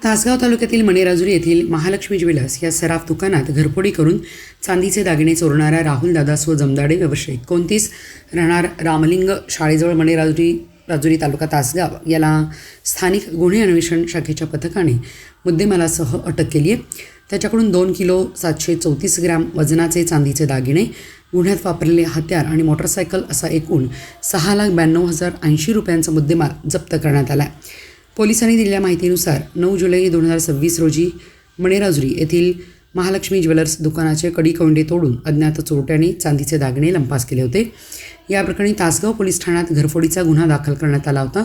तासगाव तालुक्यातील मणेराजुरी येथील महालक्ष्मी ज्वेलर्स या सराफ दुकानात घरफोडी करून चांदीचे दागिने चोरणाऱ्या राहुल दादासो जमदाडे व्यवसायी 29 राहणार रामलिंग शाळेजवळ मणेराजुरी तालुका तासगाव याला स्थानिक गुन्हे अन्वेषण शाखेच्या पथकाने मुद्देमालासह अटक केली आहे। त्याच्याकडून 2 किलो 734 ग्रॅम वजनाचे चांदीचे दागिने, गुन्ह्यात वापरलेले हत्यार आणि मोटरसायकल असा एकूण 6,92,080 रुपयांचा मुद्देमाल जप्त करण्यात आला आहे। पोलिसांनी दिलेल्या माहितीनुसार 9 जुलै 2026 रोजी मणेराजुरी येथील महालक्ष्मी ज्वेलर्स दुकानाचे कडी-कौंडे तोडून अज्ञात चोरट्यांनी चांदीचे दागिने लंपास केले होते। या प्रकरणी तासगाव पोलीस ठाण्यात घरफोडीचा गुन्हा दाखल करण्यात आला होता।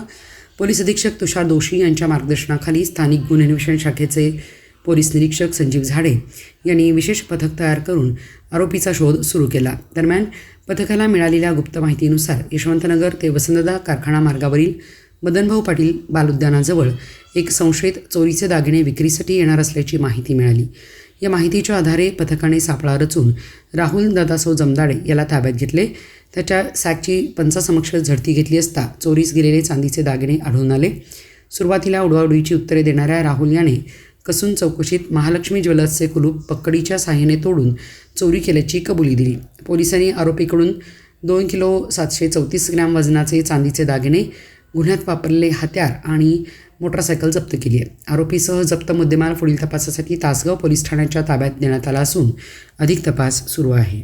पोलीस अधीक्षक तुषार दोशी यांच्या मार्गदर्शनाखाली स्थानिक गुन्हे अन्वेषण शाखेचे पोलीस निरीक्षक संजीव झाडे यांनी विशेष पथक तयार करून आरोपीचा शोध सुरू केला। दरम्यान पथकाला मिळालेल्या गुप्त माहितीनुसार यशवंतनगर ते वसंतदादा कारखाना मार्गावरील मदनभाऊ पाटील बालउद्यानाजवळ एक संशयित चोरीचे दागिने विक्रीसाठी येणार असल्याची माहिती मिळाली। या माहितीच्या आधारे पथकाने सापळा रचून राहुल दादासो जमदाडे याला ताब्यात घेतले। त्याच्या सॅकची पंचासमक्ष झडती घेतली असता चोरीस गेलेले चांदीचे दागिने आढळून आले। सुरुवातीला उडवाउडवीची उत्तरे देणाऱ्या राहुल याने कसून चौकशीत महालक्ष्मी ज्वेलर्सचे कुलूप पक्कडीच्या साहाय्याने तोडून चोरी केल्याची कबुली दिली। पोलिसांनी आरोपीकडून 2 किलो 734 ग्रॅम वजनाचे चांदीचे दागिने, गुन्ह्यात वापरलेले हत्यार आणि मोटरसायकल जप्त केली आहे। आरोपीसह जप्त मुद्देमाल पुढील तपासासाठी तासगाव पोलीस ठाण्याच्या ताब्यात देण्यात आला असून अधिक तपास सुरू आहे।